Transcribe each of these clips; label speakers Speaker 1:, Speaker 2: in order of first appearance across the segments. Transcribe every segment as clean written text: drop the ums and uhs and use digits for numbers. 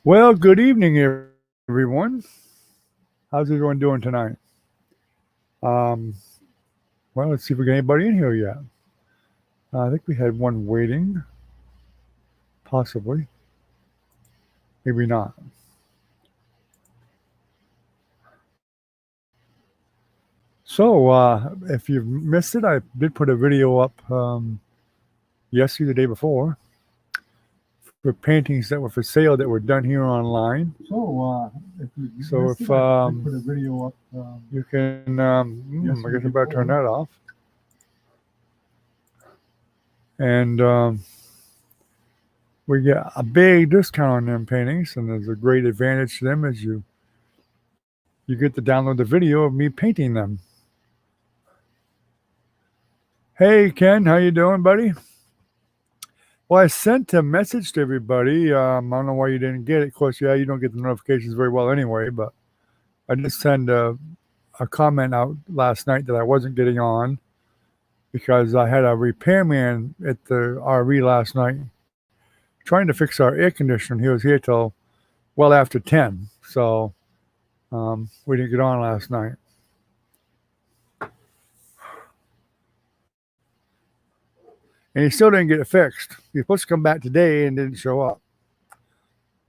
Speaker 1: Well, good evening, everyone. How's everyone doing tonight? Um, well, let's see if we got anybody in here yet. I think we had one waiting, possibly. Maybe not. So, if you've missed it, I did put a video up yesterday, the day before, for paintings that were for sale that were done here online. So, if you missed it, I did put a video up. You can, I guess I better turn that off. And we get a big discount on them paintings, and there's a great advantage to them as you get to download the video of me painting them. Hey Ken, how you doing, buddy? Well, I sent a message to everybody. I don't know why you didn't get it. Of course, yeah, you don't get the notifications very well anyway, but I did send a comment out last night that I wasn't getting on because I had a repairman at the RV last night trying to fix our air conditioner. He was here till well after 10, so we didn't get on last night. And he still didn't get it fixed. He was supposed to come back today and didn't show up.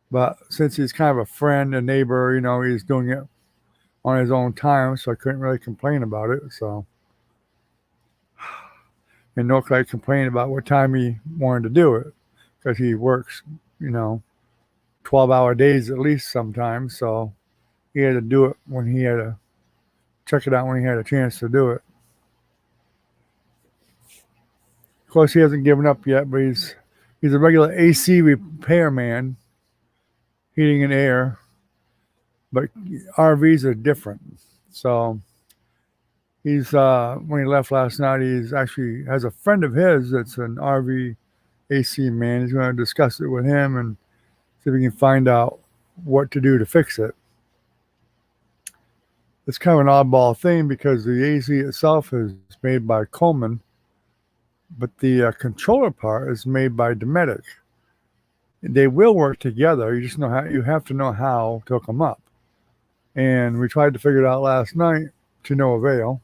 Speaker 1: But since he's kind of a friend, a neighbor, he's doing it on his own time, so I couldn't really complain about it. So, and nor could I complain about what time he wanted to do it, because he works, 12-hour days at least sometimes. So he had to do it when he had to check it out when he had a chance to do it. Of course, he hasn't given up yet, but he's a regular AC repairman, heating and air. But RVs are different. So he's when he left last night, he's actually has a friend of his that's an RV AC man. He's going to discuss it with him and see if we can find out what to do to fix it. It's kind of an oddball thing because the AC itself is made by Coleman, but the controller part is made by Dometic. They will work together. You have to know how to hook them up. And we tried to figure it out last night to no avail.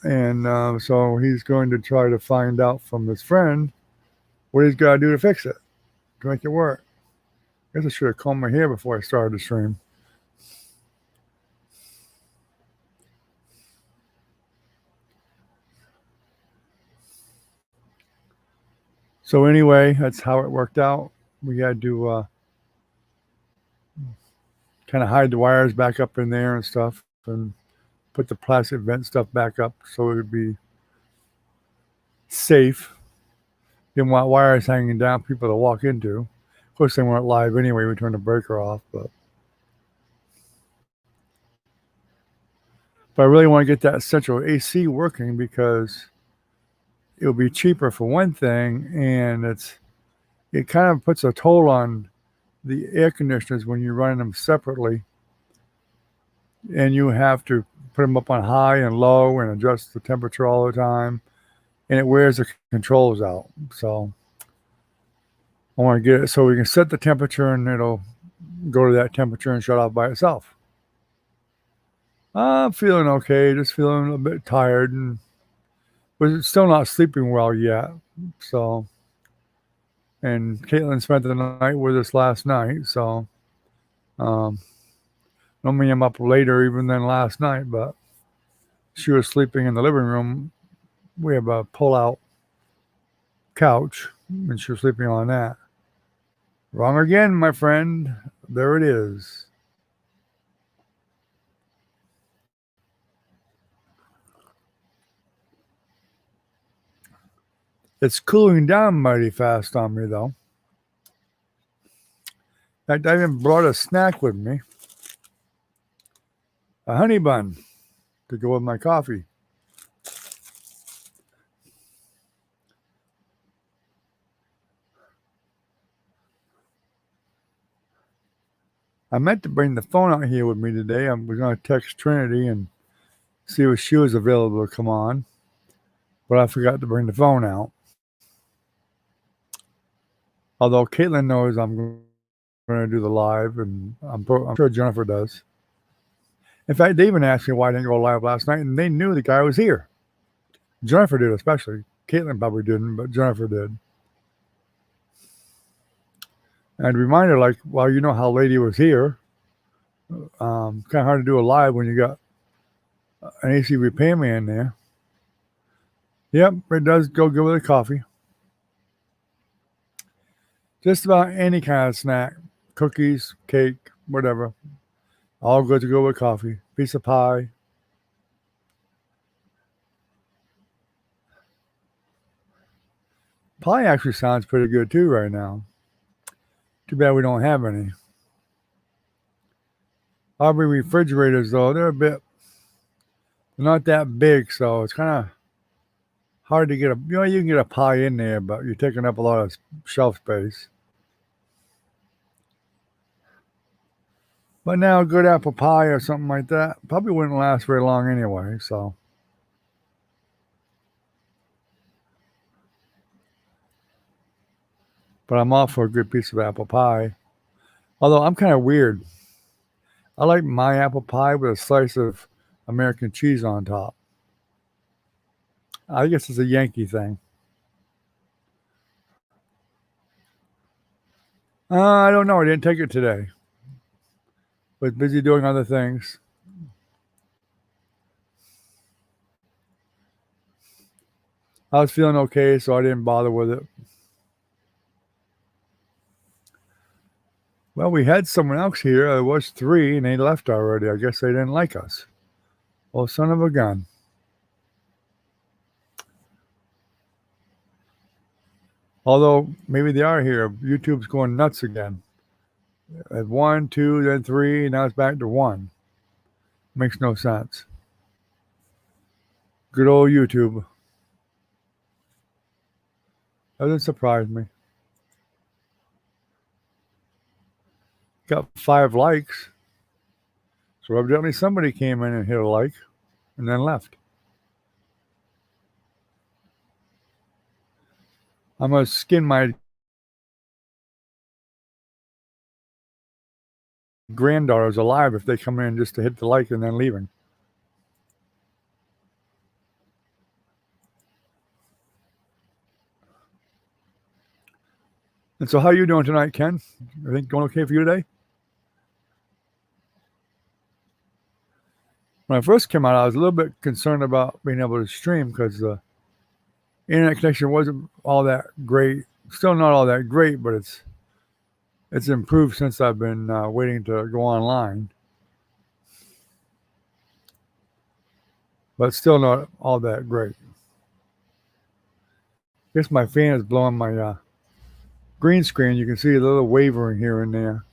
Speaker 1: And so he's going to try to find out from his friend what he's got to do to fix it, to make it work. I guess I should have combed my hair before I started the stream. So anyway, that's how it worked out. We had to kind of hide the wires back up in there and stuff, and put the plastic vent stuff back up so it would be safe. Didn't want wires hanging down people to walk into. Of course, they weren't live anyway. We turned the breaker off, but I really want to get that central AC working because it'll be cheaper for one thing, and it kind of puts a toll on the air conditioners when you're running them separately, and you have to put them up on high and low and adjust the temperature all the time, and it wears the controls out. So I want to get it so we can set the temperature and it'll go to that temperature and shut off by itself. I'm feeling okay, just feeling a bit tired, but still not sleeping well yet. So, and Caitlin spent the night with us last night, so normally I'm up later even than last night, but she was sleeping in the living room. We have a pull-out couch, and she was sleeping on that. Wrong again, my friend. There it is. It's cooling down mighty fast on me, though. In fact, I even brought a snack with me. A honey bun to go with my coffee. I meant to bring the phone out here with me today. I was going to text Trinity and see if she was available to come on, but I forgot to bring the phone out. Although Caitlin knows I'm going to do the live, and I'm sure Jennifer does. In fact, they even asked me why I didn't go live last night, and they knew the guy was here. Jennifer did, especially. Caitlin probably didn't, but Jennifer did. And reminder, like, well, you know how Lady was here. Kind of hard to do a live when you got an AC repairman there. Yep, it does go good with a coffee. Just about any kind of snack, cookies, cake, whatever. All good to go with coffee. Piece of pie. Pie actually sounds pretty good too right now. Too bad we don't have any. Our refrigerators, though, they're not that big, so it's kind of hard to get you can get a pie in there, but you're taking up a lot of shelf space. But now a good apple pie or something like that probably wouldn't last very long anyway, so. But I'm all for a good piece of apple pie. Although I'm kind of weird. I like my apple pie with a slice of American cheese on top. I guess it's a Yankee thing. I don't know. I didn't take it today. Was busy doing other things. I was feeling okay, so I didn't bother with it. Well, we had someone else here. It was 3, and they left already. I guess they didn't like us. Well, son of a gun. Although, maybe they are here. YouTube's going nuts again. At 1, 2, then 3, now it's back to 1. Makes no sense. Good old YouTube. Doesn't surprise me. Got 5 likes. So evidently somebody came in and hit a like and then left. I'm going to skin my granddaughters alive if they come in just to hit the like and then leaving. And so how are you doing tonight, Ken? Everything going okay for you today? When I first came out, I was a little bit concerned about being able to stream because the internet connection wasn't all that great. Still not all that great, but it's improved since I've been waiting to go online. But still not all that great. I guess my fan is blowing my green screen. You can see a little wavering here and there.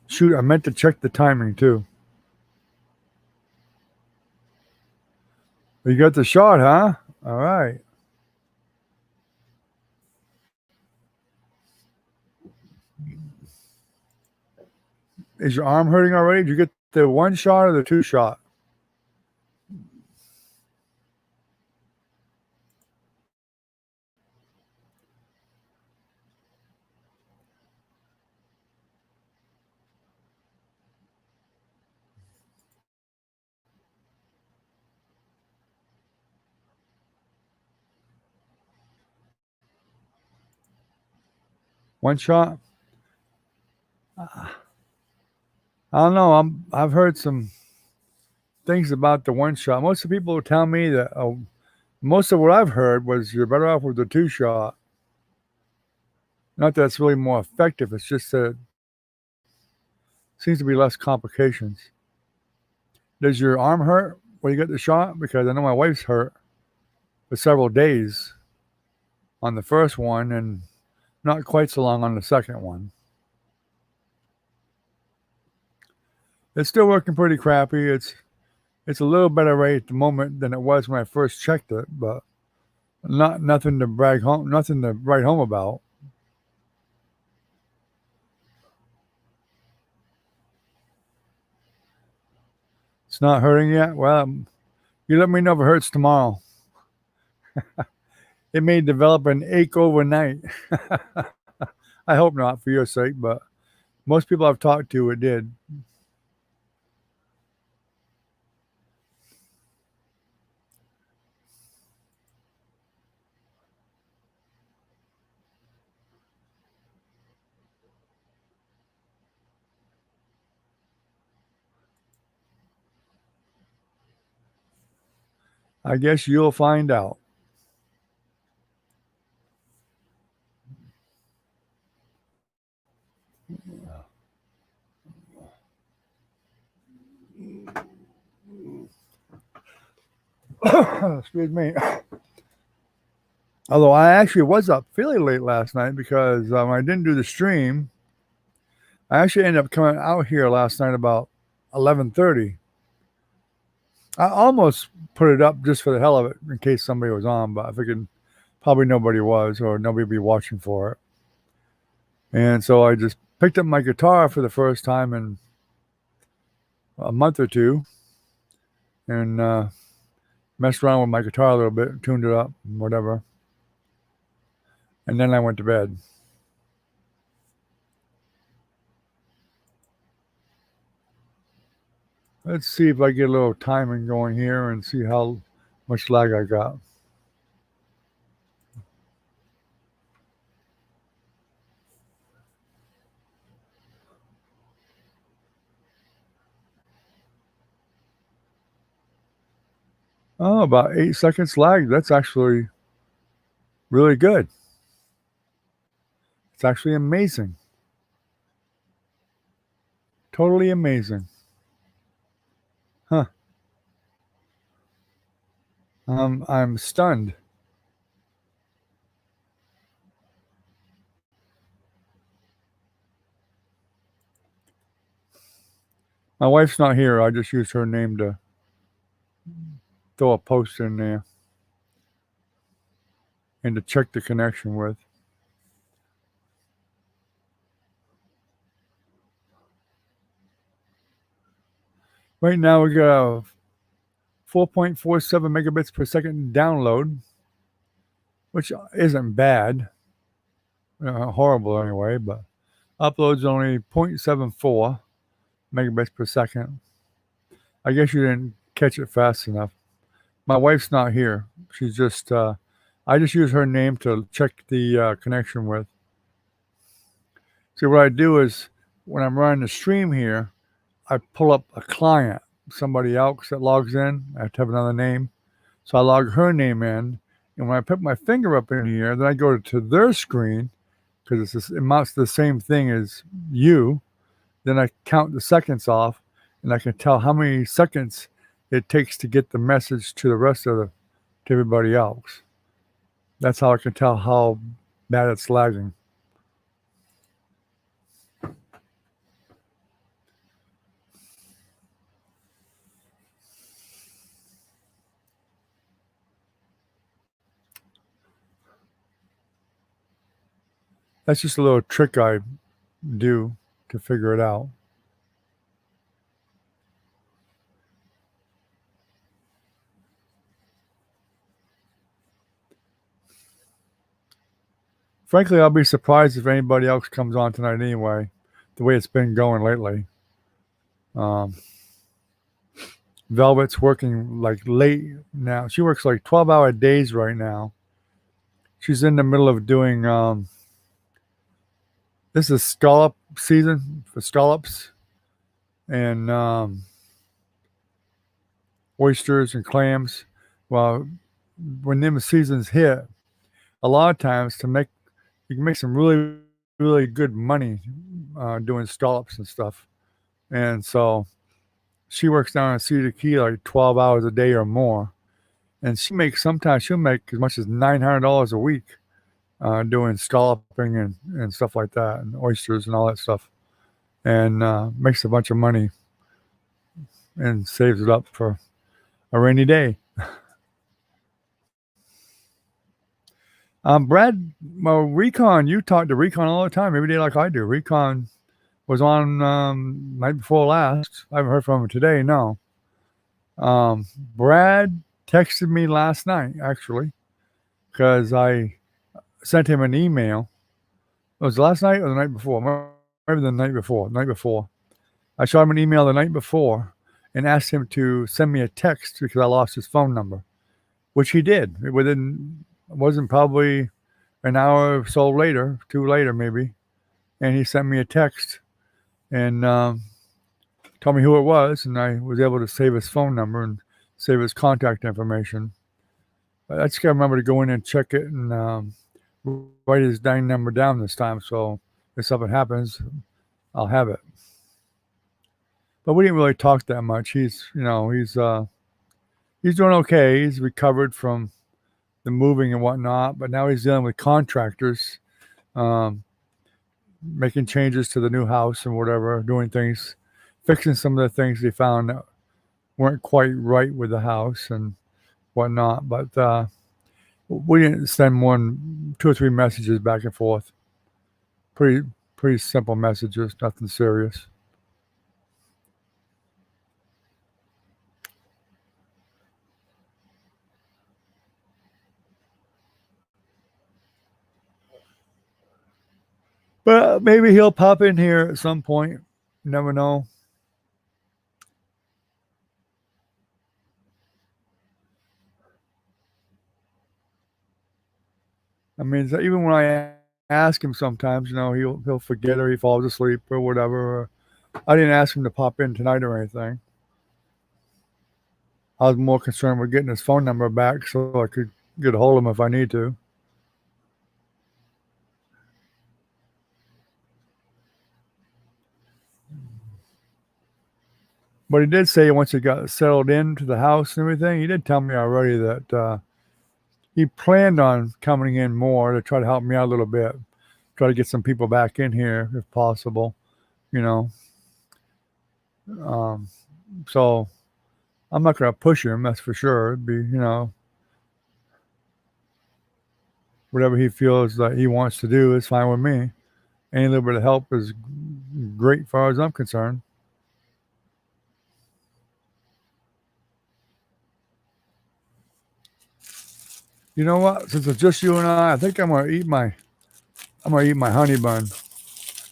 Speaker 1: Shoot, I meant to check the timing too. You got the shot, huh? All right. Is your arm hurting already? Did you get the 1 shot or the 2 shot? One shot? I don't know. I've heard some things about the 1 shot. Most of the people tell me that most of what I've heard was you're better off with the 2 shot. Not that it's really more effective. It's just that it seems to be less complications. Does your arm hurt when you get the shot? Because I know my wife's hurt for several days on the first one and not quite so long on the second one. It's still working pretty crappy. It's a little better rate at the moment than it was when I first checked it, but nothing to write home about. It's not hurting yet. Well, You let me know if it hurts tomorrow. It may develop an ache overnight. I hope not for your sake, but most people I've talked to, it did. I guess you'll find out. Excuse me. Although I actually was up fairly late last night because I didn't do the stream. I actually ended up coming out here last night about 11:30. I almost put it up just for the hell of it in case somebody was on, but I figured probably nobody was or nobody would be watching for it. And so I just picked up my guitar for the first time in a month or two and messed around with my guitar a little bit, tuned it up, whatever. And then I went to bed. Let's see if I get a little timing going here and see how much lag I got. Oh, about 8 seconds lag. That's actually really good. It's actually amazing. Totally amazing. Huh. I'm stunned. My wife's not here. I just used her name to throw a post in there and to check the connection with. Right now we got a 4.47 megabits per second download, which isn't bad. Horrible anyway, but upload's only 0.74 megabits per second. I guess you didn't catch it fast enough. My wife's not here. She's just, I just use her name to check the connection with. See, what I do is when I'm running the stream here, I pull up a client, somebody else that logs in. I have to have another name. So I log her name in. And when I put my finger up in here, then I go to their screen because it amounts to the same thing as you. Then I count the seconds off and I can tell how many seconds it takes to get the message to the rest of to everybody else. That's how I can tell how bad it's lagging. That's just a little trick I do to figure it out. Frankly, I'll be surprised if anybody else comes on tonight anyway, the way it's been going lately. Velvet's working like late now. She works like 12-hour days right now. She's in the middle of doing, this is scallop season for scallops and oysters and clams. Well, when them seasons hit, a lot of times you can make some really, really good money doing scallops and stuff. And so she works down in Cedar Key like 12 hours a day or more. And sometimes she'll make as much as $900 a week doing scalloping and stuff like that, and oysters and all that stuff. And makes a bunch of money and saves it up for a rainy day. Brad, well, Recon, you talk to Recon all the time, every day like I do. Recon was on night before last. I haven't heard from him today, no. Brad texted me last night, actually, because I sent him an email. It was last night or the night before? Maybe the night before. Night before. I shot him an email the night before and asked him to send me a text because I lost his phone number, which he did. It wasn't probably an hour or so later, two later maybe, and he sent me a text and told me who it was, and I was able to save his phone number and save his contact information. But I just got to remember to go in and check it and write his dang number down this time, so if something happens, I'll have it. But we didn't really talk that much. He's doing okay. He's recovered from the moving and whatnot, but now he's dealing with contractors, um, making changes to the new house and whatever, doing things, fixing some of the things he found that weren't quite right with the house and whatnot. But we didn't send more than 2 or 3 messages back and forth. Pretty simple messages, nothing serious. But maybe he'll pop in here at some point. Never know. I mean, even when I ask him sometimes, he'll forget or he falls asleep or whatever. Or I didn't ask him to pop in tonight or anything. I was more concerned with getting his phone number back so I could get a hold of him if I need to. But he did say once he got settled into the house and everything, he did tell me already that he planned on coming in more to try to help me out a little bit, try to get some people back in here if possible, you know. Um, so I'm not going to push him, that's for sure. It'd be, whatever he feels that he wants to do is fine with me. Any little bit of help is great as far as I'm concerned. You know what? Since it's just you and I think I'm gonna eat my honey bun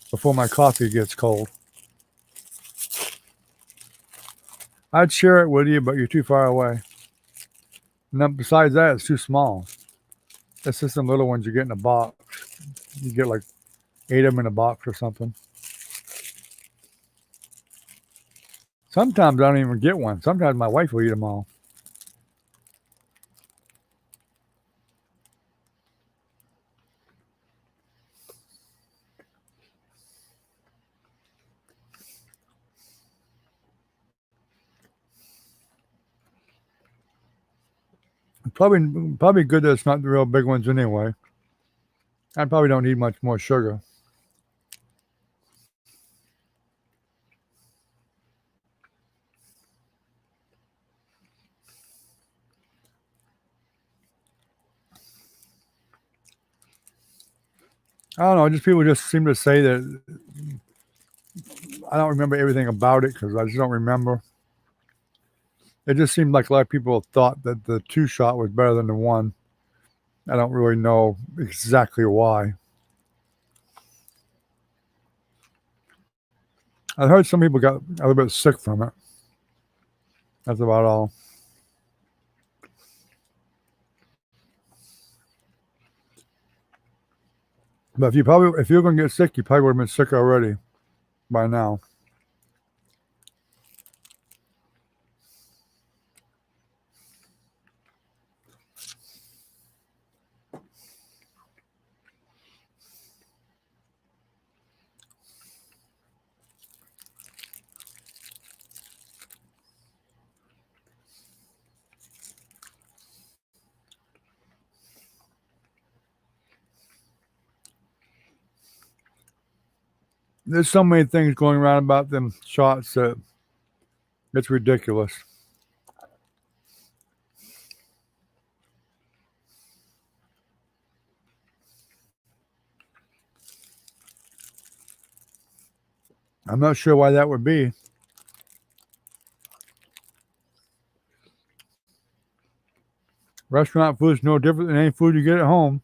Speaker 1: before my coffee gets cold. I'd share it with you, but you're too far away. And then besides that, it's too small. It's just some little ones you get in a box. You get like 8 of them in a box or something. Sometimes I don't even get one. Sometimes my wife will eat them all. Probably good that it's not the real big ones anyway. I probably don't need much more sugar. I don't know. Just people just seem to say that I don't remember everything about it because I just don't remember. It just seemed like a lot of people thought that the 2-shot was better than the 1. I don't really know exactly why. I heard some people got a little bit sick from it. That's about all. But if you're going to get sick, you probably would have been sick already by now. There's so many things going around about them shots that it's ridiculous. I'm not sure why that would be. Restaurant food is no different than any food you get at home.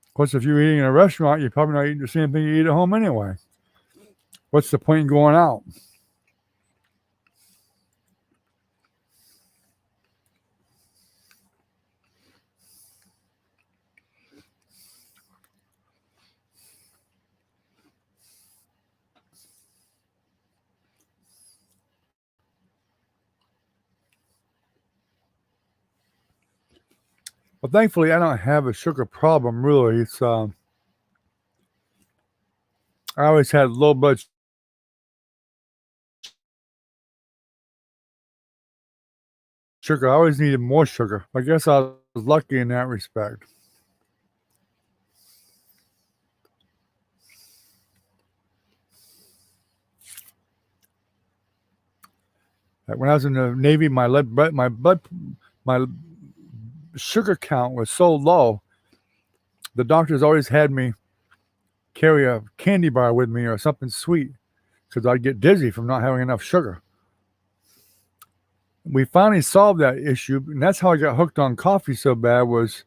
Speaker 1: Of course, if you're eating in a restaurant, you're probably not eating the same thing you eat at home anyway. What's the point in going out? Well, thankfully, I don't have a sugar problem really. It's I always had low blood sugar. I always needed more sugar. I guess I was lucky in that respect. When I was in the Navy, my sugar count was so low. The doctors always had me carry a candy bar with me or something sweet because I'd get dizzy from not having enough sugar. We finally solved that issue, and that's how I got hooked on coffee so bad. Was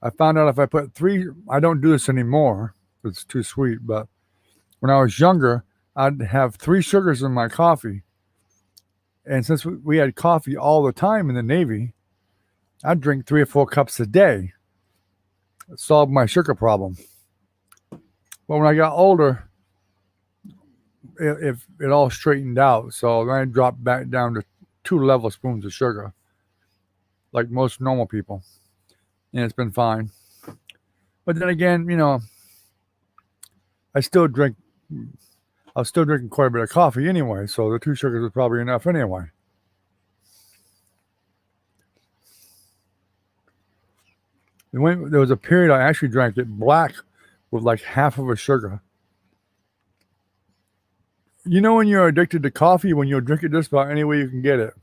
Speaker 1: I found out if I put I don't do this anymore, it's too sweet, but when I was younger, I'd have 3 sugars in my coffee. And since we had coffee all the time in the Navy, I'd drink 3 or 4 cups a day. It solved my sugar problem. But when I got older, it all straightened out. So then I dropped back down to 2 level spoons of sugar, like most normal people. And it's been fine. But then again, I was still drinking quite a bit of coffee anyway, so the 2 sugars was probably enough anyway. There was a period I actually drank it black with like half of a sugar. When you're addicted to coffee, when you'll drink it just about any way you can get it.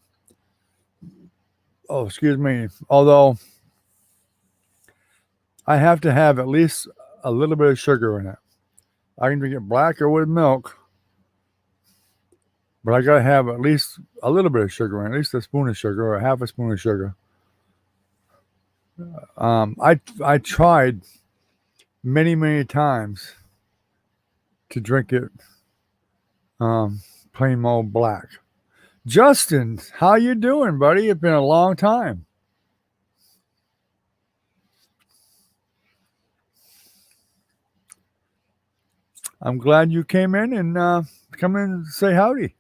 Speaker 1: Oh, excuse me. Although I have to have at least a little bit of sugar in it. I can drink it black or with milk, but I gotta have at least a little bit of sugar in it, at least a spoon of sugar or a half a spoon of sugar. I tried many times to drink it plain old black. Justin, how you doing, buddy? It's been a long time. I'm glad you came in and come in and say howdy.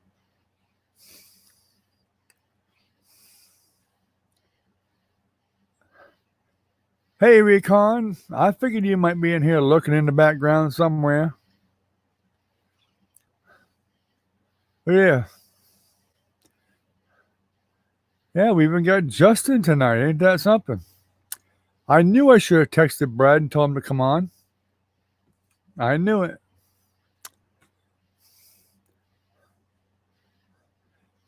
Speaker 1: Hey, Recon. I figured you might be in here looking in the background somewhere. Yeah. Yeah, we even got Justin tonight. Ain't that something? I knew I should have texted Brad and told him to come on. I knew it.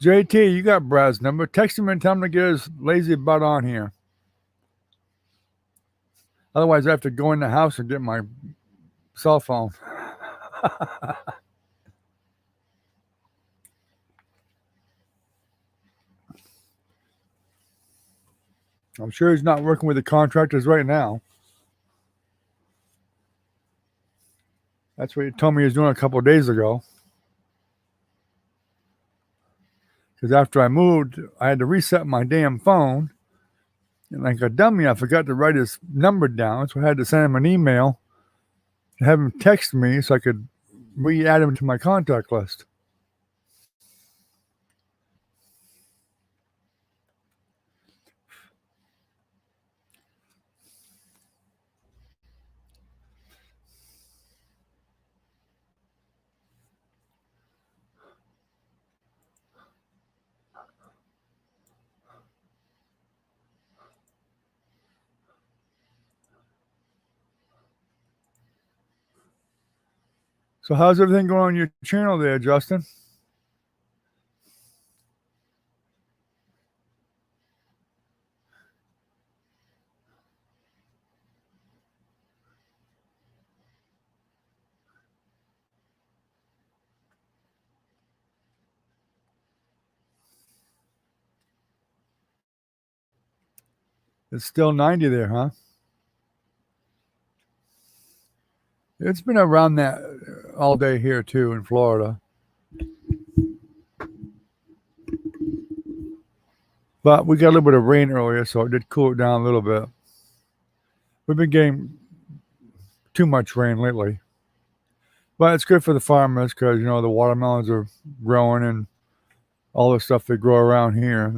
Speaker 1: JT, you got Brad's number. Text him and tell him to get his lazy butt on here. Otherwise, I have to go in the house and get my cell phone. I'm sure he's not working with the contractors right now. That's what he told me he was doing a couple of days ago. Because after I moved, I had to reset my damn phone. And like a dummy, I forgot to write his number down. So I had to send him an email to have him text me so I could re-add him to my contact list. So how's everything going on your channel there, Justin? It's still 90 there, huh? It's been around that all day here too in Florida. But we got a little bit of rain earlier, so it did cool it down a little bit. We've been getting too much rain lately. But it's good for the farmers because, the watermelons are growing and all the stuff they grow around here.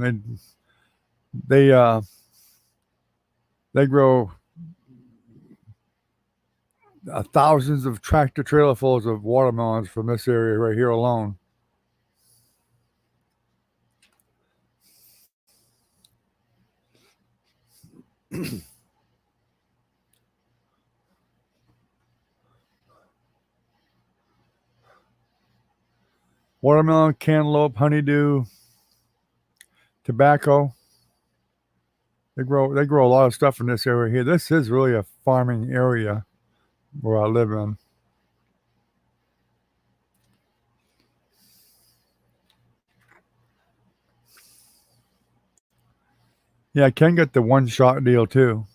Speaker 1: They, uh, they grow thousands of tractor trailer fulls of watermelons from this area right here alone. Watermelon, cantaloupe, honeydew, tobacco. They grow a lot of stuff in this area here. This is really a farming area where I live in. Yeah, I can get the one shot deal too.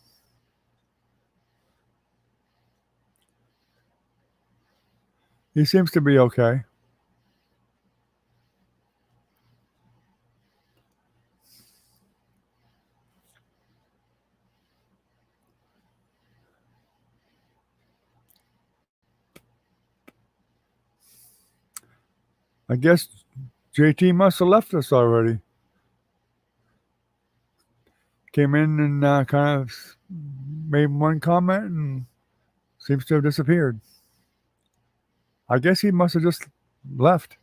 Speaker 1: He seems to be okay. I guess JT must have left us already. Came in and kind of made one comment and seems to have disappeared. I guess he must have just left.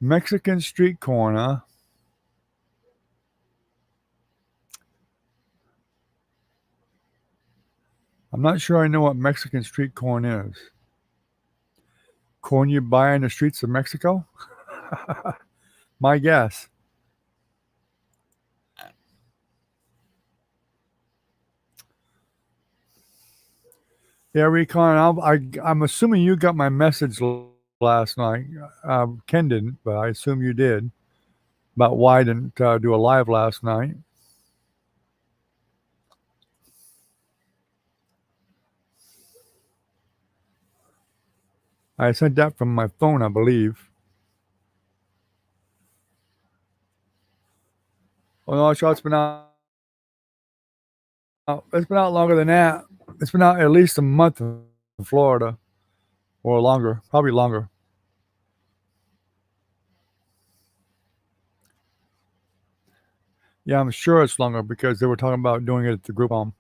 Speaker 1: Mexican street corn, huh? I'm not sure I know what Mexican street corn is. Corn you buy in the streets of Mexico? My guess. Yeah, Recon, I'm assuming you got my message last night. Ken didn't, but I assume you did. About why I didn't do a live last night. I sent that from my phone, I believe. Oh no, shot's been out. It's been out longer than that. It's been out at least a month in Florida, or longer, probably longer. Yeah, I'm sure it's longer because they were talking about doing it at the group home.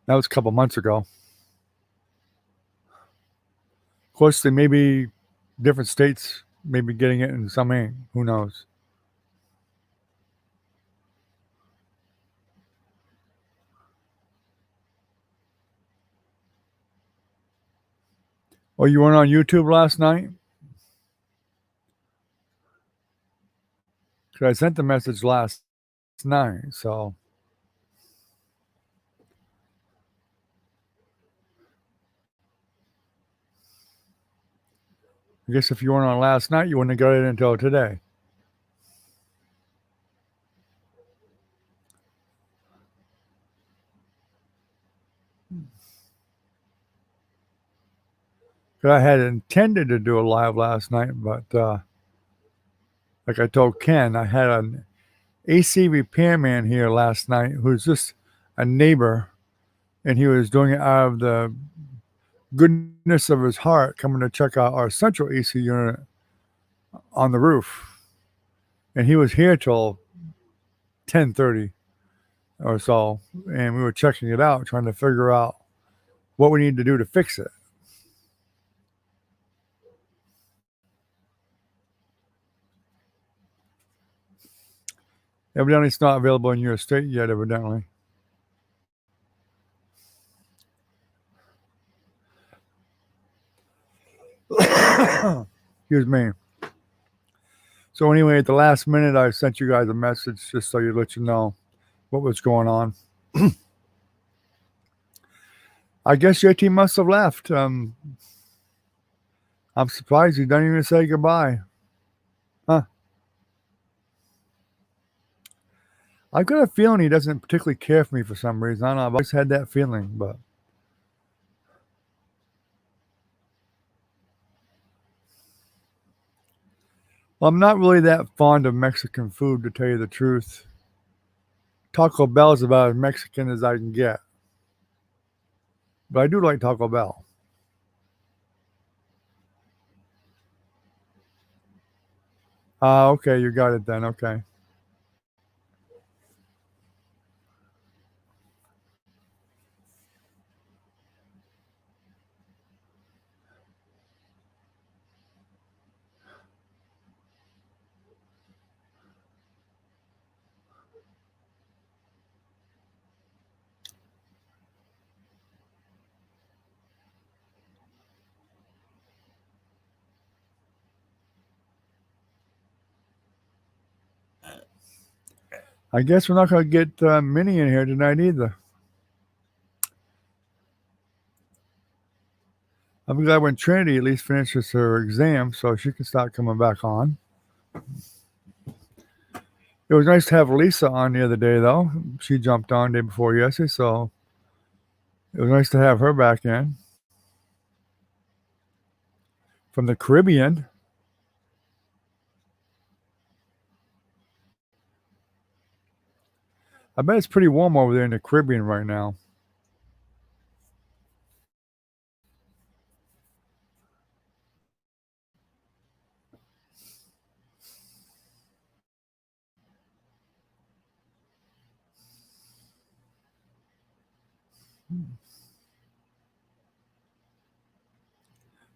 Speaker 1: That was a couple months ago. Of course, they may be different states, maybe getting it and some ain't. Who knows? Oh, you weren't on YouTube last night? Because I sent the message last night, so I guess if you weren't on last night, you wouldn't have got it until today. I had intended to do a live last night, but like I told Ken, I had an AC repairman here last night who's just a neighbor, and he was doing it out of the goodness of his heart, coming to check out our central AC unit on the roof. And he was here till 10:30 or so, and we were checking it out, trying to figure out what we need to do to fix it. Evidently, it's not available in your state yet, evidently. Excuse me. So anyway, at the last minute, I sent you guys a message just so you let you know what was going on. I guess JT must have left. I'm surprised he didn't even say goodbye. Huh. I've got a feeling he doesn't particularly care for me for some reason. I don't know. I've always had that feeling, but well, I'm not really that fond of Mexican food, to tell you the truth. Taco Bell is about as Mexican as I can get, but I do like Taco Bell. Okay, you got it then. Okay. I guess we're not going to get Minnie in here tonight either. I'm glad when Trinity at least finishes her exam so she can start coming back on. It was nice to have Lisa on the other day, though. She jumped on day before yesterday, so it was nice to have her back in. From the Caribbean. I bet it's pretty warm over there in the Caribbean right now.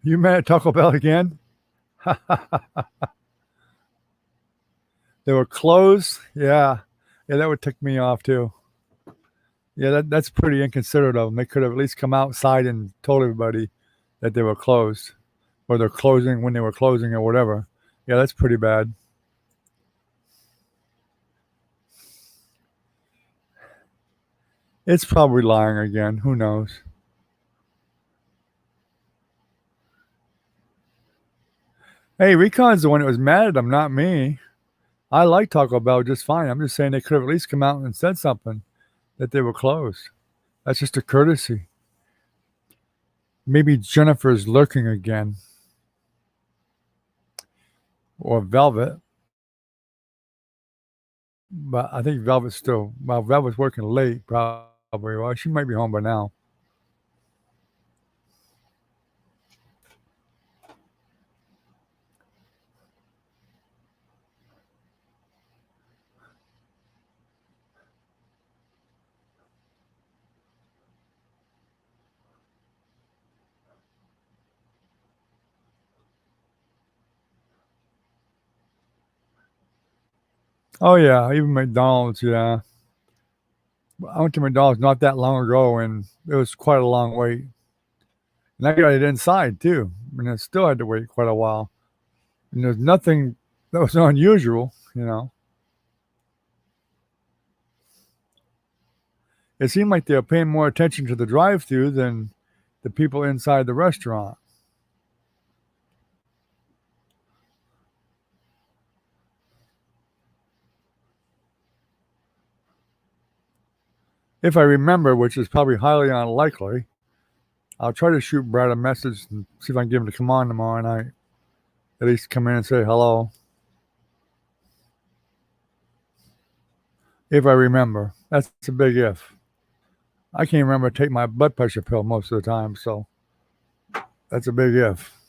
Speaker 1: You mad at Taco Bell again? They were closed? Yeah. Yeah, that would tick me off too. Yeah, that's pretty inconsiderate of them. They could have at least come outside and told everybody that they were closed or they're closing when they were closing or whatever. Yeah, that's pretty bad. It's probably lying again. Who knows? Hey, Recon's the one that was mad at them, not me. I like Taco Bell just fine. I'm just saying they could have at least come out and said something that they were closed. That's just a courtesy. Maybe Jennifer's lurking again. Or Velvet. But I think Velvet's still, well, Velvet's working late probably. Well, she might be home by now. Oh, yeah, even McDonald's, yeah. I went to McDonald's not that long ago, and it was quite a long wait. And I got it inside, too. And I still had to wait quite a while. And there's nothing that was unusual, you know. It seemed like they were paying more attention to the drive-through than the people inside the restaurant. If I remember, which is probably highly unlikely, I'll try to shoot Brad a message and see if I can get him to come on tomorrow night. At least come in and say hello. If I remember. That's a big if. I can't remember to take my blood pressure pill most of the time, so that's a big if.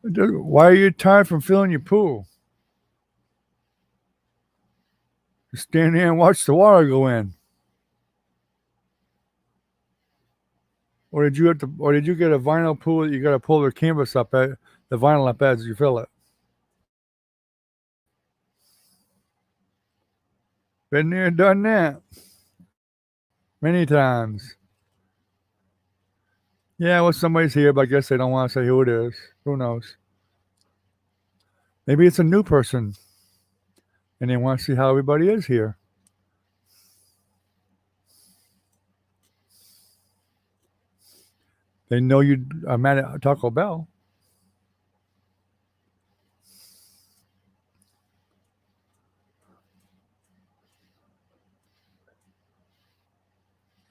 Speaker 1: Why are you tired from filling your pool? Just stand there and watch the water go in. Or did you get a vinyl pull that you got to pull the canvas up at the vinyl up as you fill it? Been there, done that many times. Yeah, well, somebody's here, but I guess they don't want to say who it is. Who knows? Maybe it's a new person, and they want to see how everybody is here. They know you are mad at Taco Bell.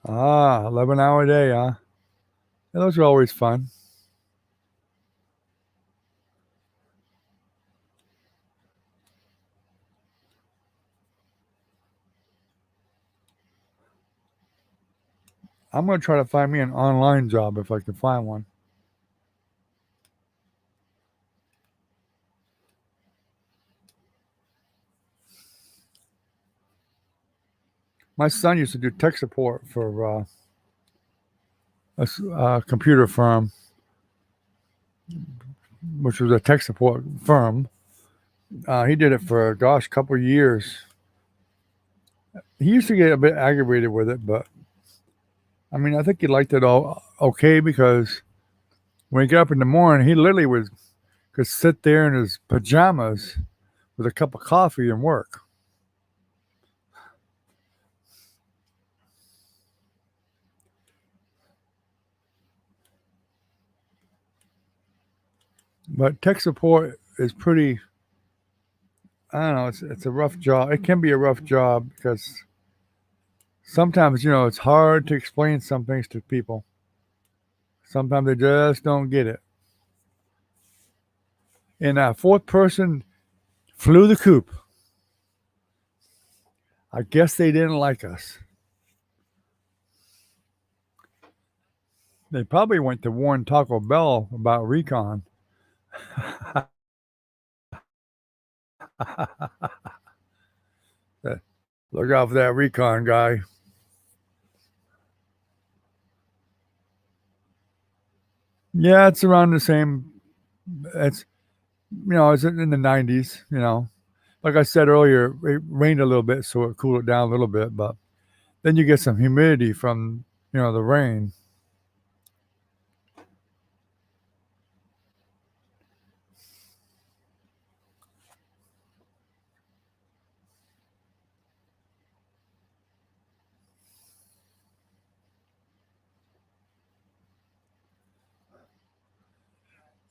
Speaker 1: Ah, 11-hour day, huh? Yeah, those are always fun. I'm going to try to find me an online job if I can find one. My son used to do tech support for a computer firm, which was a tech support firm. He did it for, gosh, a couple of years. He used to get a bit aggravated with it, but I mean, I think he liked it all okay because when he got up in the morning, he literally could sit there in his pajamas with a cup of coffee and work. But tech support is pretty. I don't know. It's a rough job. It can be a rough job because sometimes it's hard to explain some things to people. Sometimes they just don't get it. And a fourth person flew the coop. I guess they didn't like us. They probably went to warn Taco Bell about recon. Look out for that recon guy. Yeah, it's around the same. It's it's in the 90s. Like I said earlier, it rained a little bit, so it cooled it down a little bit. But then you get some humidity from the rain.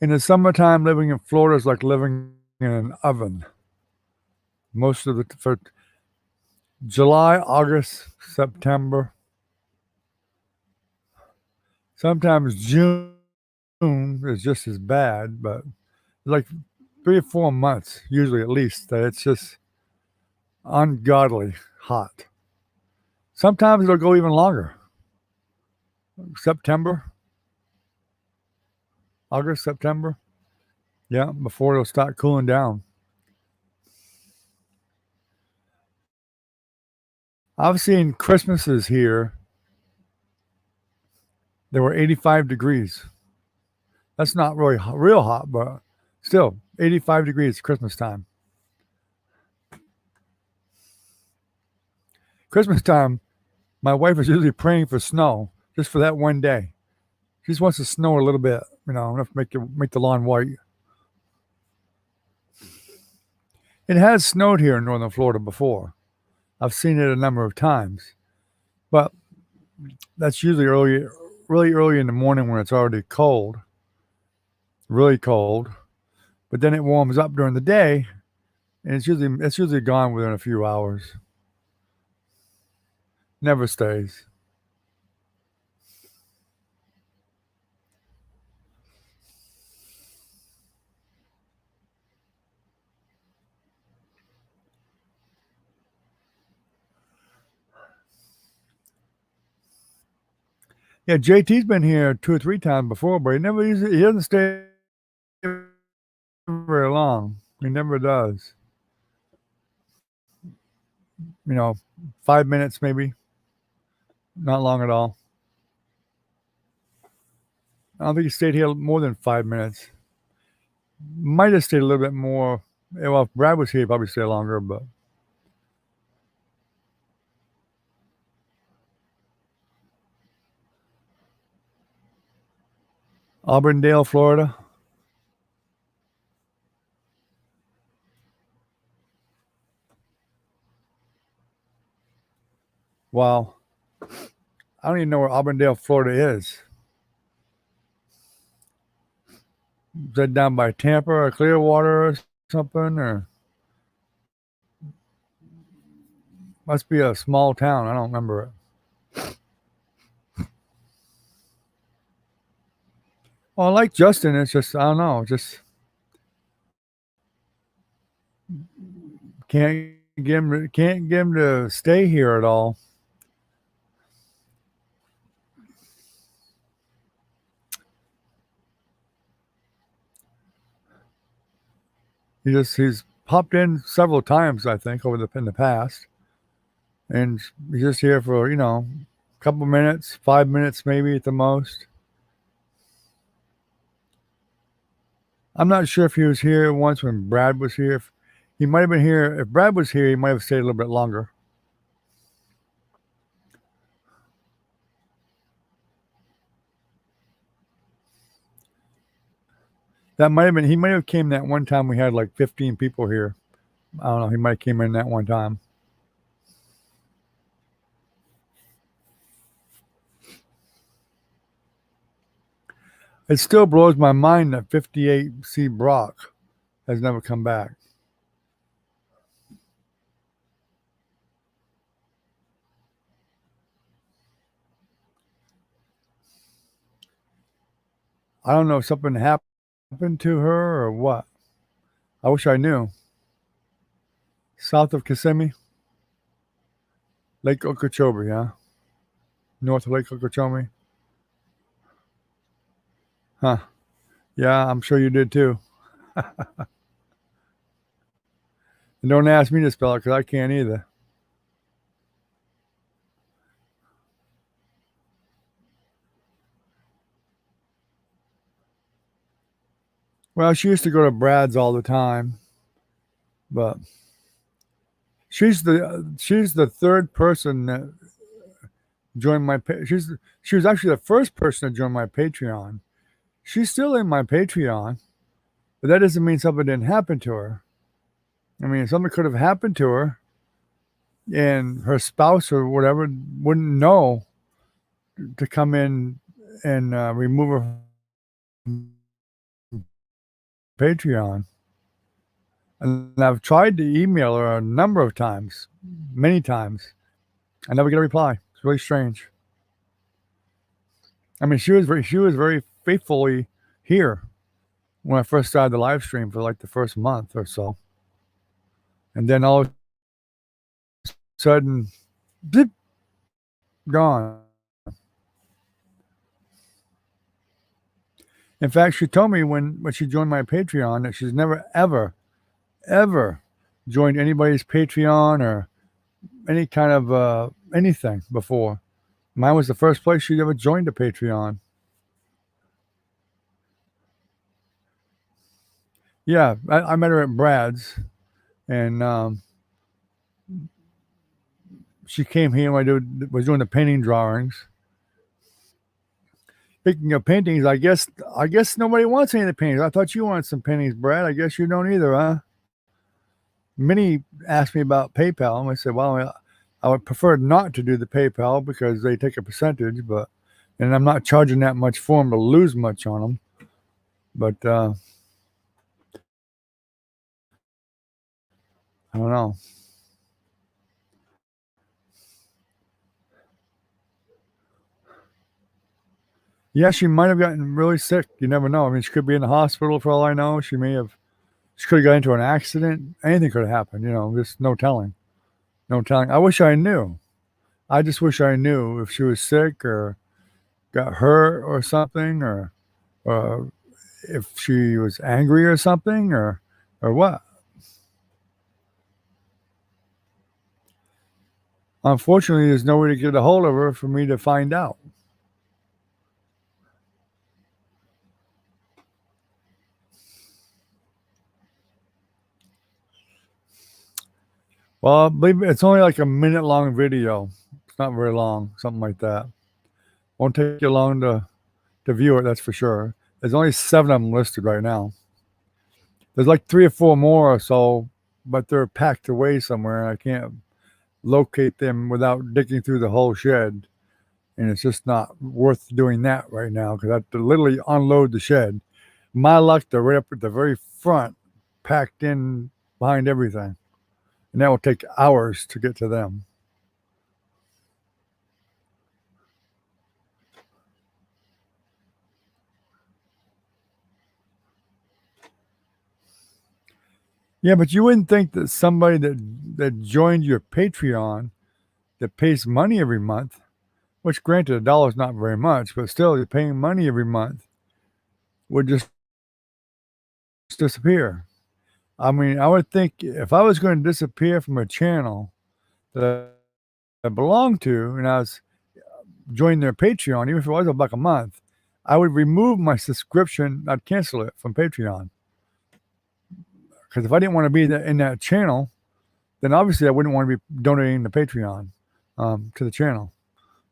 Speaker 1: In the summertime, living in Florida is like living in an oven. Most of the for July, August, September, sometimes June is just as bad, but like 3 or 4 months, usually at least, that it's just ungodly hot. Sometimes it'll go even longer. September, August, September. Yeah, before it'll start cooling down. I've seen Christmases here that were 85 degrees. That's not really real hot, but still 85 degrees Christmas time. Christmas time, my wife is usually praying for snow just for that one day. She just wants to snow a little bit, enough to make the lawn white. It has snowed here in northern Florida before. I've seen it a number of times, but that's usually really early in the morning when it's already cold, really cold. But then it warms up during the day, and it's usually gone within a few hours. Never stays. Yeah, JT's been here 2 or 3 times before, but he doesn't stay very long. He never does. 5 minutes maybe, not long at all. I don't think he stayed here more than 5 minutes. Might have stayed a little bit more. Well, if Brad was here, he'd probably stay longer, but. Auburndale, Florida. Wow. I don't even know where Auburndale, Florida is. Is that down by Tampa or Clearwater or something? Or must be a small town. I don't remember it. Well, I like Justin. It's just, I don't know. Just can't get him to stay here at all. He's popped in several times, I think, in the past, and he's just here for a couple minutes, 5 minutes maybe at the most. I'm not sure if he was here once when Brad was here. He might have been here. If Brad was here, he might have stayed a little bit longer. That might have been. He might have came that one time we had like 15 people here. I don't know. He might have came in that one time. It still blows my mind that 58C Brock has never come back. I don't know if something happened to her or what. I wish I knew. South of Kissimmee, Lake Okeechobee, yeah. North of Lake Okeechobee. Huh. Yeah, I'm sure you did too. And don't ask me to spell it because I can't either. Well, she used to go to Brad's all the time, but she's the third person that joined my. She was actually the first person to join my Patreon. She's still in my Patreon, but that doesn't mean something didn't happen to her. I mean, something could have happened to her, and her spouse or whatever wouldn't know to come in and remove her from Patreon. And I've tried to email her a number of times, many times. I never get a reply. It's really strange. I mean, she was very faithfully here when I first started the live stream for like the first month or so, and then all of a sudden, zip, gone. In fact, she told me when she joined my Patreon that she's never ever joined anybody's Patreon or any kind of anything before. Mine was the first place she ever joined a Patreon. Yeah, I met her at Brad's, and she came here when I was doing the painting drawings. Speaking of paintings, I guess nobody wants any of the paintings. I thought you wanted some paintings, Brad. I guess you don't either, huh? Minnie asked me about PayPal, and I said, well, I would prefer not to do the PayPal because they take a percentage, and I'm not charging that much for them to lose much on them. But I don't know. Yeah, she might have gotten really sick. You never know. I mean, she could be in the hospital for all I know. She could have got into an accident. Anything could have happened. Just no telling. No telling. I wish I knew. I just wish I knew if she was sick or got hurt or something, or if she was angry or something, or what. Unfortunately, there's no way to get a hold of her for me to find out. Well, I believe it's only like a minute long video. It's not very long, something like that. Won't take you long to view it, that's for sure. There's only 7 of them listed right now. There's like 3 or 4 more or so, but they're packed away somewhere. I can't locate them without digging through the whole shed. And it's just not worth doing that right now because I have to literally unload the shed. My luck, they're right up at the very front, packed in behind everything. And that will take hours to get to them. Yeah, but you wouldn't think that somebody that joined your Patreon that pays money every month, which granted $1 is not very much, but still you're paying money every month, would just disappear. I mean, I would think if I was going to disappear from a channel that I belonged to and I was joining their Patreon, even if it was $1 a month, I would remove my subscription. I'd cancel it from Patreon. Because if I didn't want to be in that channel, then obviously I wouldn't want to be donating to Patreon to the channel.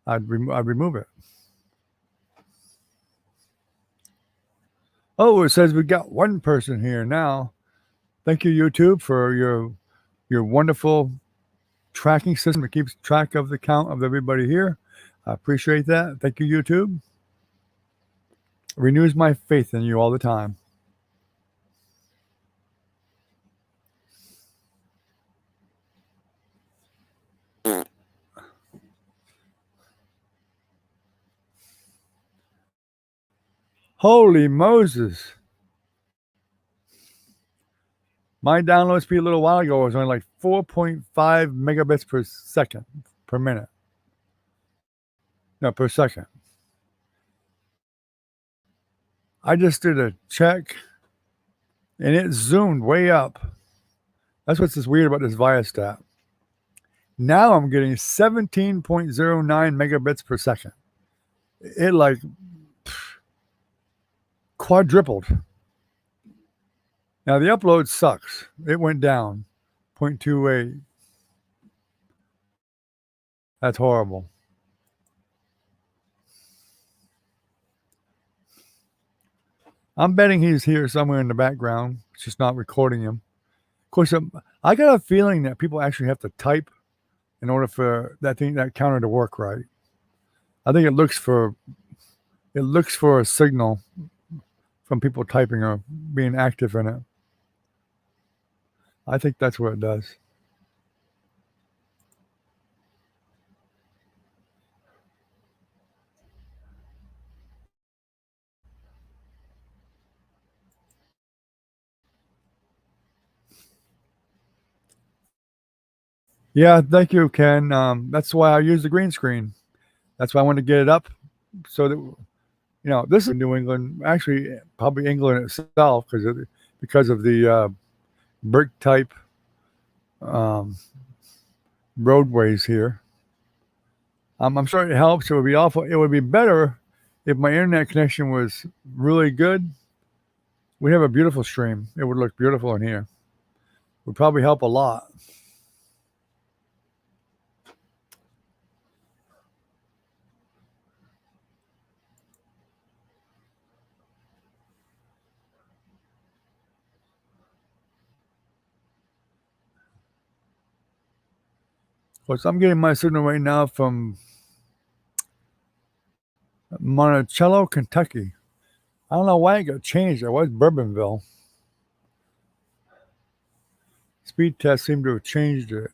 Speaker 1: I'd remove it. Oh, it says we got 1 person here now. Thank you, YouTube, for your wonderful tracking system that keeps track of the count of everybody here. I appreciate that. Thank you, YouTube. It renews my faith in you all the time. Holy Moses. My download speed a little while ago was only like 4.5 megabits per second per minute. No, per second. I just did a check and it zoomed way up. That's what's weird about this Viastat. Now I'm getting 17.09 megabits per second. It like quadrupled. Now the upload sucks. It went down 0.28. That's horrible. I'm betting he's here somewhere in the background. It's just not recording him. Of course, I got a feeling that people actually have to type in order for that counter to work right. I think it looks for a signal from people typing or being active in it. I think that's what it does. Yeah, thank you, Ken. That's why I use the green screen. That's why I want to get it up so that this is New England, actually probably England itself, because of the brick type roadways here. I'm sure it helps. It would be awful. It would be better if my internet connection was really good. We'd have a beautiful stream. It would look beautiful in here. It would probably help a lot. Of course, I'm getting my signal right now from Monticello, Kentucky. I don't know why it got changed. It was Bourbonville. Speed test seemed to have changed it.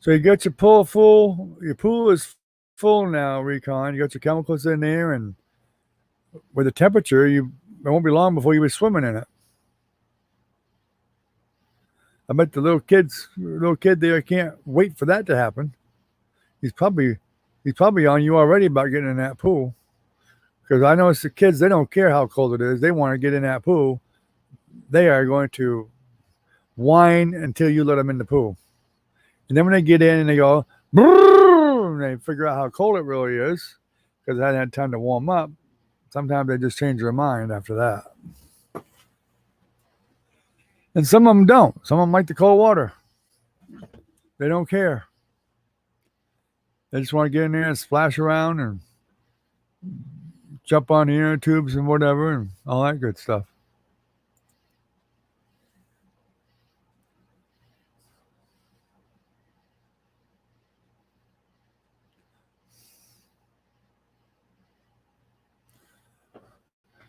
Speaker 1: So you got your pool full. Your pool is full now, Recon. You got your chemicals in there, and with the temperature, it won't be long before you be swimming in it. I bet the little kid there can't wait for that to happen. He's probably on you already about getting in that pool. Because I notice the kids, they don't care how cold it is. They want to get in that pool. They are going to whine until you let them in the pool. And then when they get in and they go, brrr, and they figure out how cold it really is because they hadn't had time to warm up, sometimes they just change their mind after that. And some of them don't. Some of them like the cold water. They don't care. They just want to get in there and splash around and jump on the inner tubes and whatever and all that good stuff.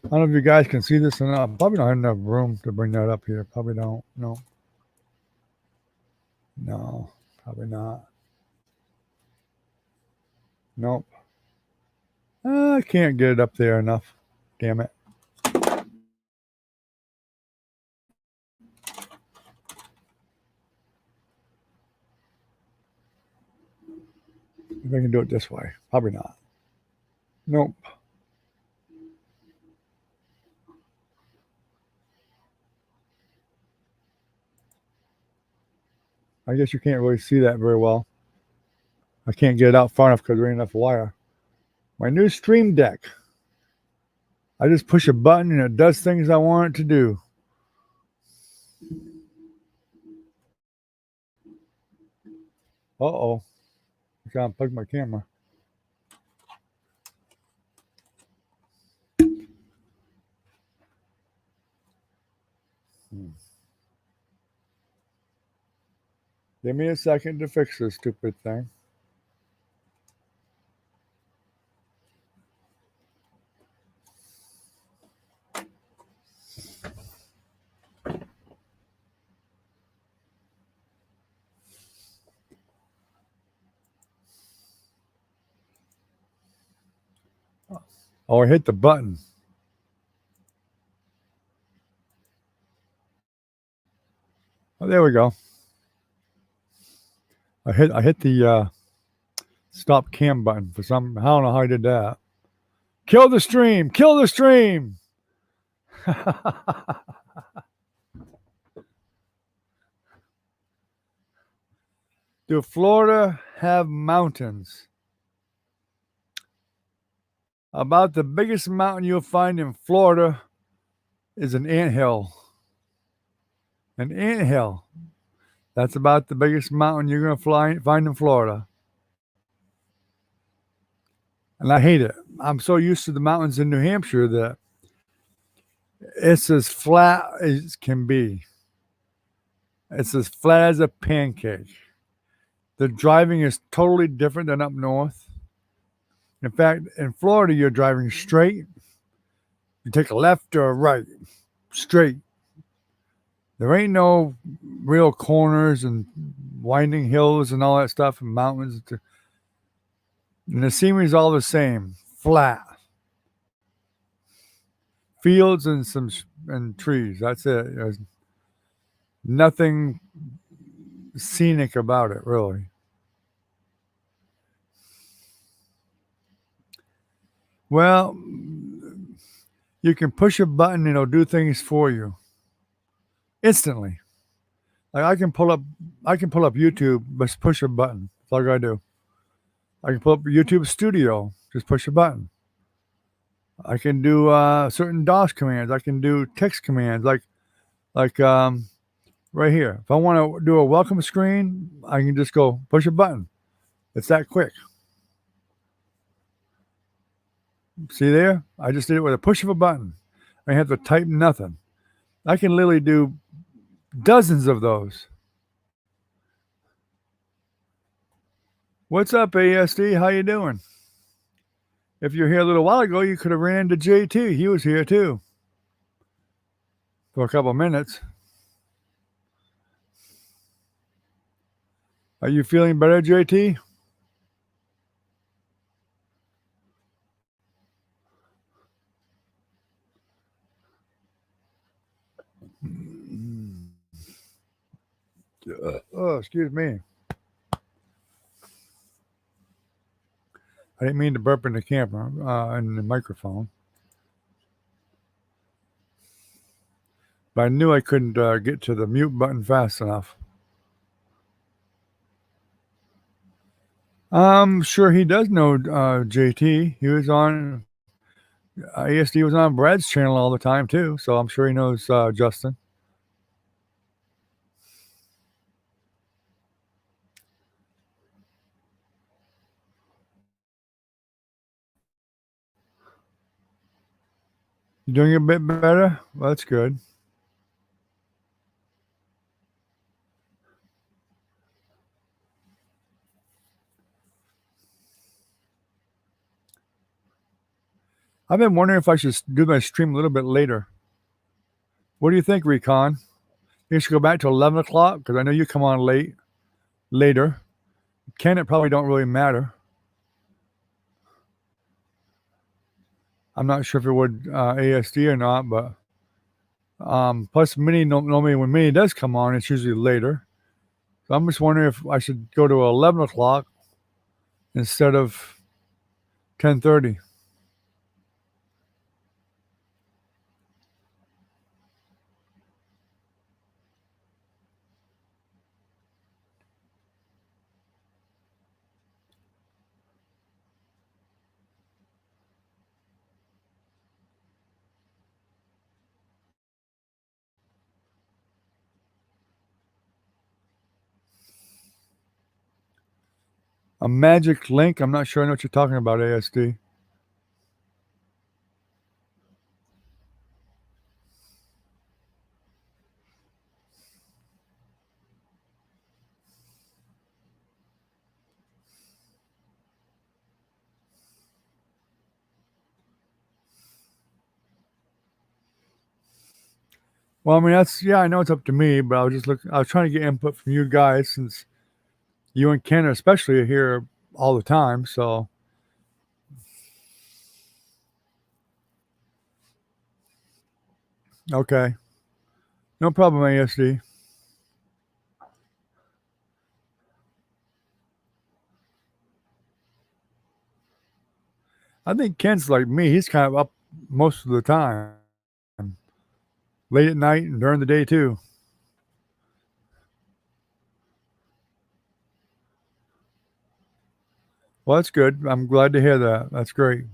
Speaker 1: I don't know if you guys can see this or not. Probably don't have enough room to bring that up here. Probably don't. No. No, probably not. Nope. I can't get it up there enough. Damn it. If I can do it this way. Probably not. Nope. I guess you can't really see that very well. I can't get it out far enough because there ain't enough wire. My new Stream Deck. I just push a button and it does things I want it to do. Uh-oh. I gotta unplug my camera. Give me a second to fix this stupid thing. Oh, I hit the button. Oh, there we go. I hit the stop cam button for some. I don't know how I did that. Kill the stream! Kill the stream! Do Florida have mountains? About the biggest mountain you'll find in Florida is an anthill. An anthill. That's about the biggest mountain you're going to find in Florida. And I hate it. I'm so used to the mountains in New Hampshire that it's as flat as can be. It's as flat as a pancake. The driving is totally different than up north. In fact, in Florida, you're driving straight. You take a left or a right, straight. There ain't no real corners and winding hills and all that stuff and mountains. And the scenery's all the same, flat. Fields and trees. That's it. There's nothing scenic about it, really. Well, you can push a button and it'll do things for you instantly. Like I can pull up YouTube, just push a button. That's all I gotta do. I can pull up YouTube Studio, just push a button. I can do certain DOS commands. I can do text commands, like right here. If I want to do a welcome screen, I can just go push a button. It's that quick. See there? I just did it with a push of a button. I have to type nothing. I can literally do dozens of those. What's up, ASD? How you doing? If you're here a little while ago, you could have ran into JT. He was here too for a couple of minutes. Are you feeling better, JT? Oh, excuse me. I didn't mean to burp in the camera and the microphone. But I knew I couldn't get to the mute button fast enough. Sure he does know JT. He was on ASD was on Brad's channel all the time too, so I'm sure he knows Justin. You doing a bit better? Well, that's good. I've been wondering if I should do my stream a little bit later. What do you think, Recon? You should go back to 11 o'clock because I know you come on later. Ken, it probably don't really matter. I'm not sure if it would ASD or not, but plus Minnie normally when Minnie does come on, it's usually later. So I'm just wondering if I should go to 11 o'clock instead of 10:30. A magic link? I'm not sure I know what you're talking about, ASD. Well, I mean I know it's up to me, but I was trying to get input from you guys since you and Ken especially are here all the time, so okay. No problem, ASD. I think Ken's like me. He's kind of up most of the time, late at night and during the day too. Well, that's good. I'm glad to hear that. That's great.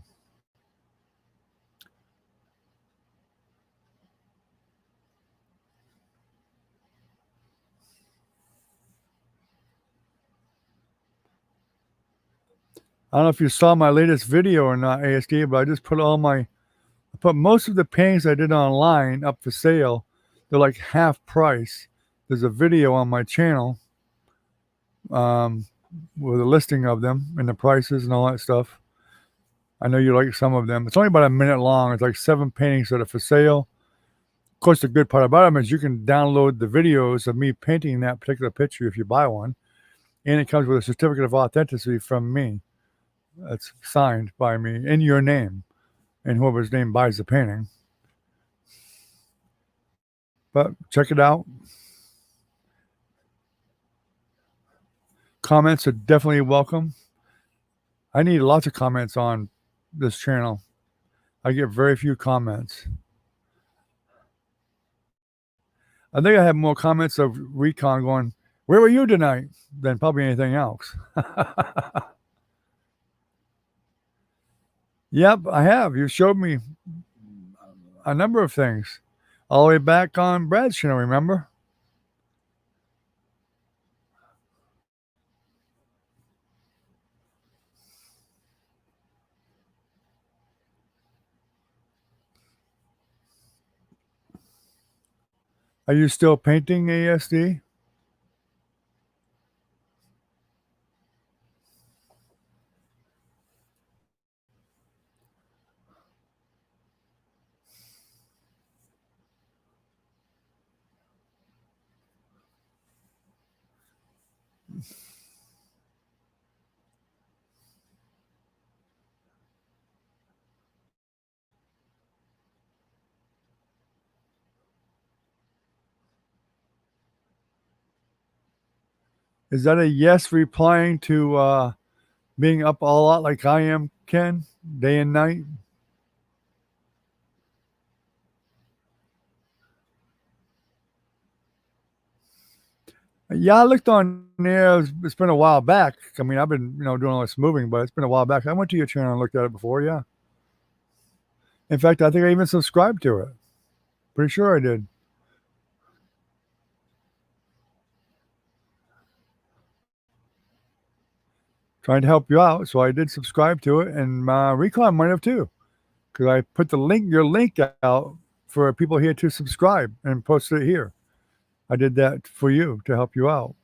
Speaker 1: I don't know if you saw my latest video or not, ASD, but I just I put most of the paintings I did online up for sale. They're like half price. There's a video on my channel um, with a listing of them and the prices and all that stuff. I know you like some of them. It's only about a minute long. It's like 7 paintings that are for sale. Of course, the good part about them is you can download the videos of me painting that particular picture if you buy one, and it comes with a certificate of authenticity from me. That's signed by me in your name and whoever's name buys the painting. But check it out. Comments are definitely welcome. I need lots of comments on this channel. I get very few comments. I think I have more comments of Recon going, "Where were you tonight?" than probably anything else. Yep, I have. You showed me a number of things all the way back on Brad's channel, remember? Are you still painting, ASD? Is that a yes replying to being up a lot like I am, Ken, day and night? Yeah, I looked on there. It's been a while back. I mean, I've been, doing all this moving, but it's been a while back. I went to your channel and looked at it before. Yeah. In fact, I think I even subscribed to it. Pretty sure I did. Trying to help you out, so I did subscribe to it, and Recon might have too, because I put your link out for people here to subscribe and post it here. I did that for you to help you out.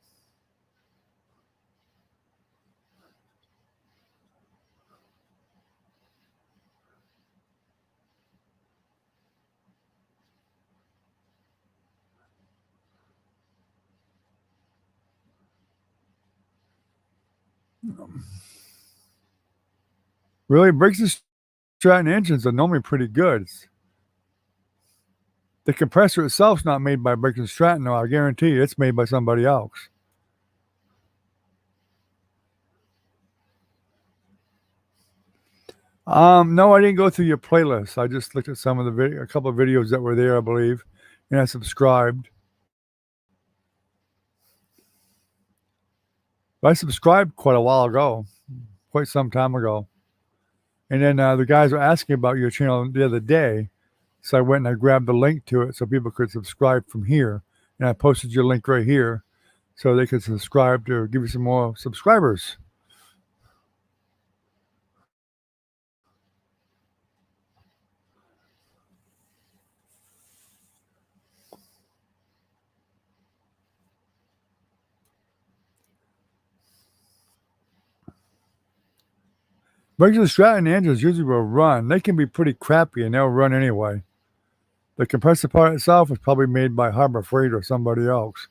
Speaker 1: Really, Briggs and Stratton engines are normally pretty good. The compressor itself's not made by Briggs and Stratton, though. I guarantee you, it's made by somebody else. No, I didn't go through your playlist. I just looked at some of a couple of videos that were there, I believe, and I subscribed. But I subscribed quite a while ago, quite some time ago. And then the guys were asking about your channel the other day, so I went and I grabbed the link to it so people could subscribe from here. And I posted your link right here so they could subscribe to give you some more subscribers. Briggs and Stratton engines usually will run. They can be pretty crappy and they'll run anyway. The compressor part itself is probably made by Harbor Freight or somebody else.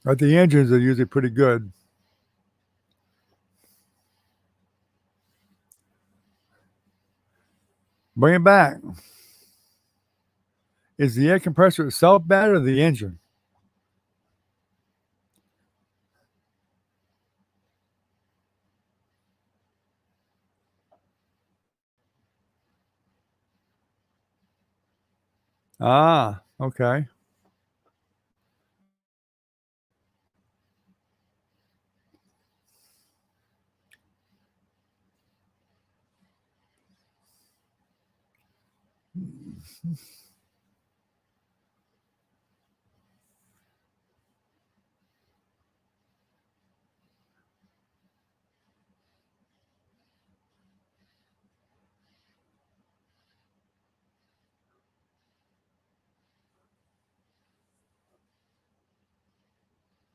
Speaker 1: But the engines are usually pretty good. Bring it back. Is the air compressor itself bad or the engine? Ah, okay.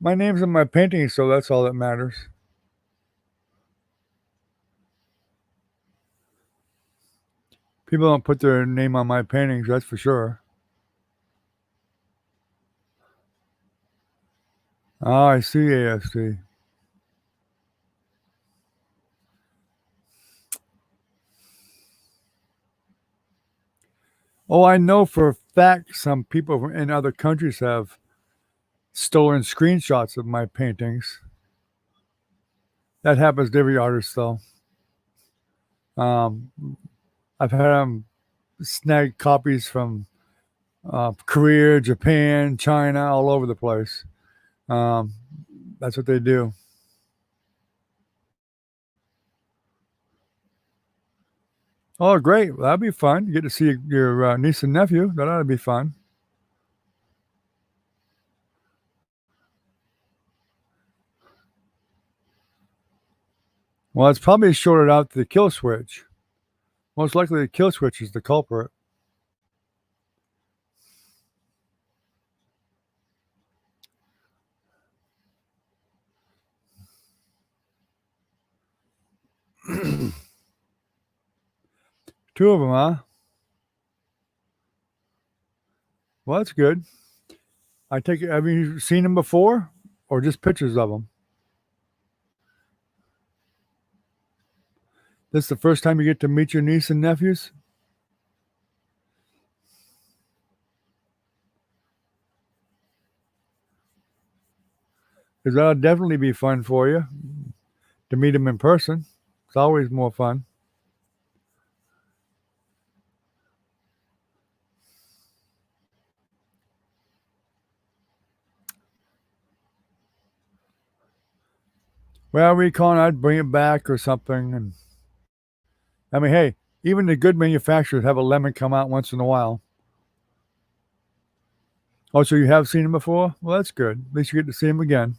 Speaker 1: My name's in my painting, so that's all that matters. People don't put their name on my paintings, that's for sure. Ah, I see AFC. Oh, I know for a fact some people in other countries have stolen screenshots of my paintings. That happens to every artist, though. Um, I've had them snag copies from Korea, Japan, China, all over the place. Um, that's what they do. Oh, great. Well, that'd be fun. You get to see your niece and nephew. That ought to be fun. Well, it's probably shorted out the kill switch. Most likely the kill switch is the culprit. Two of them, huh? Well, that's good. I take it. Have you seen them before, or just pictures of them? This is the first time you get to meet your niece and nephews. Because that'll definitely be fun for you to meet them in person. It's always more fun. Well, recon, I'd bring it back or something. And I mean, hey, even the good manufacturers have a lemon come out once in a while. Oh, so you have seen him before? Well, that's good. At least you get to see him again.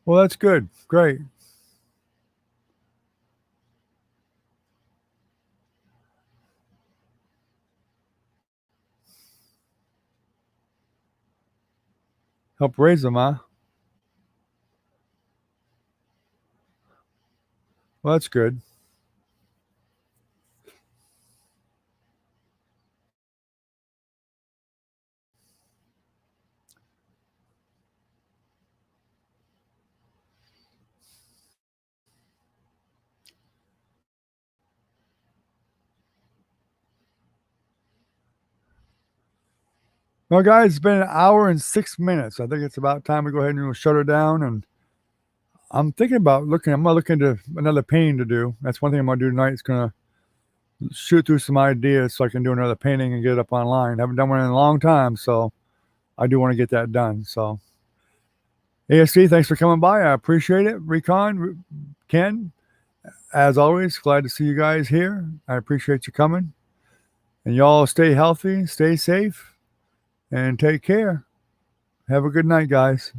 Speaker 1: Well, that's good. Great. Help raise them, huh? Well, that's good. Well, guys, it's been an hour and 6 minutes. I think it's about time we go ahead and shut her down. And I'm thinking about looking. I'm gonna look into another painting to do. That's one thing I'm gonna do tonight. Is gonna shoot through some ideas so I can do another painting and get it up online. I haven't done one in a long time, so I do want to get that done. So, ASD, thanks for coming by. I appreciate it. Recon, Ken, as always, glad to see you guys here. I appreciate you coming. And y'all stay healthy, stay safe, and take care. Have a good night, guys.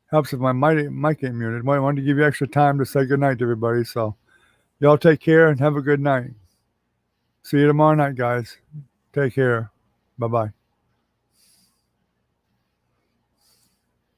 Speaker 1: Helps if my mic ain't muted. I wanted to give you extra time to say good night to everybody. So, y'all take care and have a good night. See you tomorrow night, guys. Take care. Bye bye.